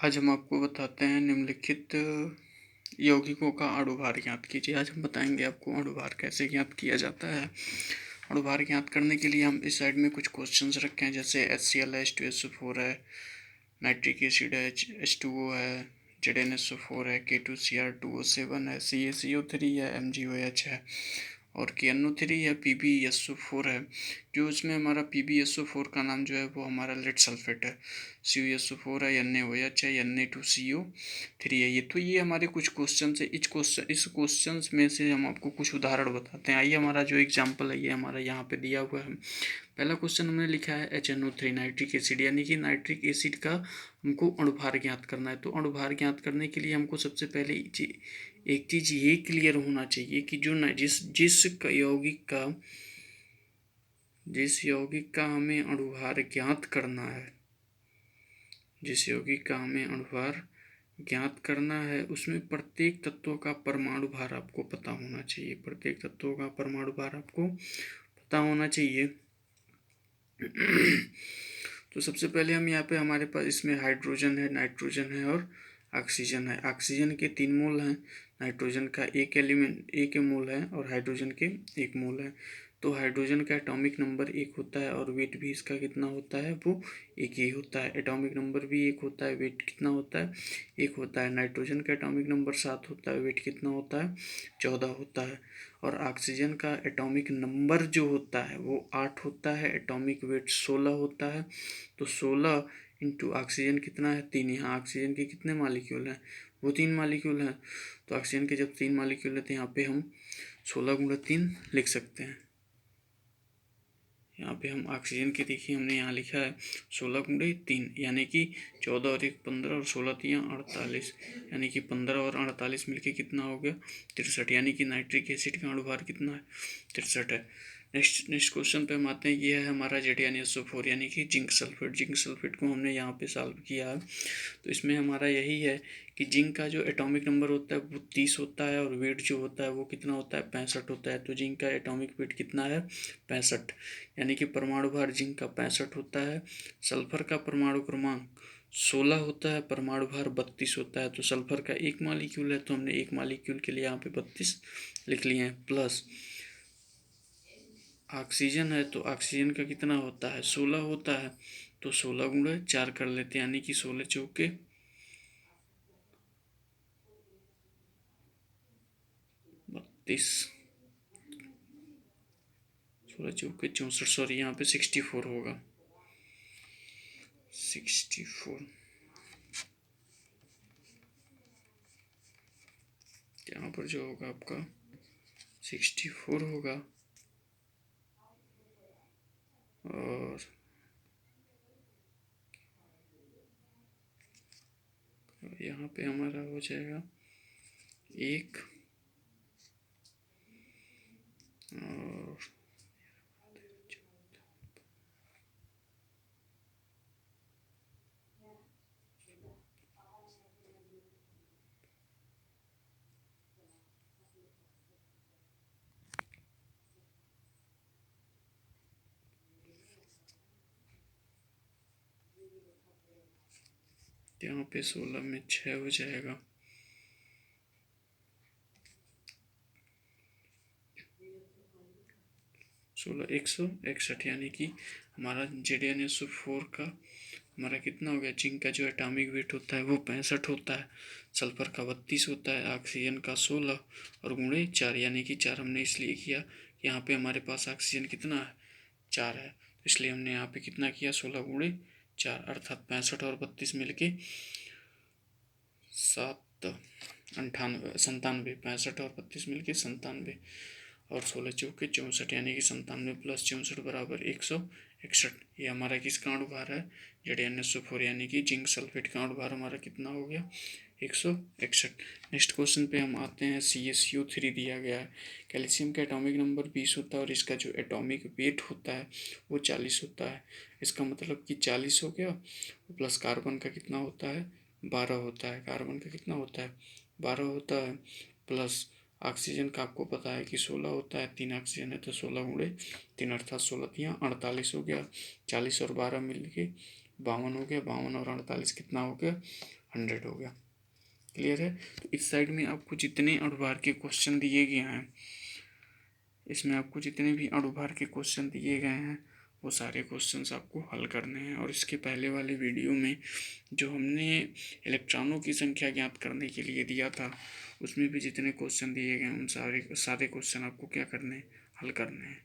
आज हम आपको बताते हैं निम्नलिखित यौगिकों का अणुभार ज्ञात कीजिए। आज हम बताएंगे आपको अणुभार कैसे ज्ञात किया जाता है। अणुभार ज्ञात करने के लिए हम इस साइड में कुछ क्वेश्चंस रखे हैं, जैसे HCl है, H2SO4 है, नाइट्रिक एसिड है, H2O है, ZnSO4 है, K2Cr2O7 है, CaCO3 है, MgOH है और KNO3 है, PbSO4 है। जो इसमें हमारा PbSO4 का नाम जो है वो हमारा लेड सल्फेट है, CuSO4 है, NaOH है, Na2CO3 है। ये हमारे कुछ क्वेश्चन है। इस क्वेश्चन में से हम आपको कुछ उदाहरण बताते हैं। आइए, हमारा जो एग्जाम्पल है ये हमारा यहाँ पे दिया हुआ है। पहला क्वेश्चन हमने लिखा है HNO3 नाइट्रिक एसिड, यानी कि नाइट्रिक एसिड का हमको अणुभार ज्ञात करना है। तो अणुभार ज्ञात करने के लिए हमको सबसे पहले एक चीज ये क्लियर होना चाहिए कि जो जिस यौगिक का हमें अणुभार ज्ञात करना है, जिस यौगिक का हमें अणुभार ज्ञात करना है उसमें प्रत्येक तत्व का परमाणु भार आपको पता होना चाहिए। प्रत्येक तत्वों का परमाणु भार आपको पता होना चाहिए। तो सबसे पहले हम यहाँ पे हमारे पास इसमें हाइड्रोजन है, नाइट्रोजन है और ऑक्सीजन है। ऑक्सीजन के 3 मोल हैं, नाइट्रोजन का एक मोल है और हाइड्रोजन के 1 मोल है। तो हाइड्रोजन का एटॉमिक नंबर 1 होता है और वेट भी इसका कितना होता है, वो 1 ही होता है। एटॉमिक नंबर भी 1 होता है, वेट कितना होता है, 1 होता है। नाइट्रोजन का एटॉमिक नंबर 7 होता है, वेट कितना होता है, 14 होता है। और ऑक्सीजन का एटॉमिक नंबर जो होता है वो 8 होता है, एटॉमिक वेट 16 होता है। तो 16 इंटू ऑक्सीजन कितना है, 3। यहाँ ऑक्सीजन के कितने मालिक्यूल हैं, वो 3 मालिक्यूल हैं। तो ऑक्सीजन के जब 3 मालिक्यूल है तो यहाँ पे हम 16 गुणा 3 लिख सकते हैं। यहाँ पे हम ऑक्सीजन के देखिए हमने यहाँ लिखा है 16 गुणे 3, यानी कि 14 और 1 15 और 16 3 48, यानी कि 15 और 48 मिलके कितना हो गया, 63। यानी कि नाइट्रिक एसिड का अणुभार कितना है, 63 है। नेक्स्ट क्वेश्चन पे हम आते हैं। ये है हमारा ZnSO4 यानी कि जिंक सल्फेट। जिंक सल्फेट को हमने यहाँ पे सॉल्व किया है। तो इसमें हमारा यही है कि जिंक का जो एटॉमिक नंबर होता है वो 30 होता है और वेट जो होता है वो कितना होता है, 65 होता है। तो जिंक का एटॉमिक वेट कितना है, 65, यानी कि परमाणु भार जिंक का 65 होता है। सल्फर का परमाणु क्रमांक 16 होता है, परमाणु भार 32 होता है। तो सल्फर का 1 मालिक्यूल है तो हमने 1 मालिक्यूल के लिए यहाँ पे 32 लिख लिए हैं। प्लस ऑक्सीजन है तो ऑक्सीजन का कितना होता है, 16 होता है। तो 16 गुणा 4 कर लेते हैं, यानी कि 16 चौके 32, 16 चौके 64, सॉरी यहाँ पे 64 होगा, 64। यहाँ पर जो होगा आपका 64 होगा। और यहाँ पे हमारा हो जाएगा 1 और यहाँ पे 16 में 6 हो जाएगा। सोलह 161, यानी कि हमारा ZnSO4 का हमारा कितना हो गया, जिंक का जो एटॉमिक वेट होता है वो 65 होता है, सल्फर का 32 होता है, ऑक्सीजन का 16 और गुणे 4, यानी कि 4 हमने इसलिए किया कि यहाँ पे हमारे पास ऑक्सीजन कितना है, 4 है। तो इसलिए हमने यहाँ पे कितना किया, 16 गुणे 4, अर्थात 65 और 32 मिलके 97, 65 और 32 मिलके 97 और 16 चौके 64, यानी कि 97 प्लस 64 बराबर 161। ये हमारा किसका अणुभार है, ZnSO4 यानी कि जिंक सल्फेट का अणुभार हमारा कितना हो गया, 161। नेक्स्ट क्वेश्चन पे हम आते हैं। CaCO3 दिया गया है। कैल्शियम का एटॉमिक नंबर 20 होता है और इसका जो एटॉमिक वेट होता है वो 40 होता है। इसका मतलब कि 40 हो गया, प्लस कार्बन का कितना होता है, 12 होता है। कार्बन का कितना होता है, 12 होता है। प्लस ऑक्सीजन का आपको पता है कि 16 होता है, 3 ऑक्सीजन है तो 16 गुणे 3 अर्थात 16 3 48 हो गया। 40 और 12 मिल के 52 हो गया, 52 और 48 कितना हो गया, 100 हो गया। क्लियर है। तो इस साइड में आपको जितने अणुभार के क्वेश्चन दिए गए हैं, इसमें आपको जितने भी अणुभार के क्वेश्चन दिए गए हैं वो सारे क्वेश्चंस आपको हल करने हैं। और इसके पहले वाले वीडियो में जो हमने इलेक्ट्रॉनों की संख्या ज्ञात करने के लिए दिया था, उसमें भी जितने क्वेश्चन दिए गए हैं उन सारे क्वेश्चन आपको क्या करने हैं, हल करने हैं।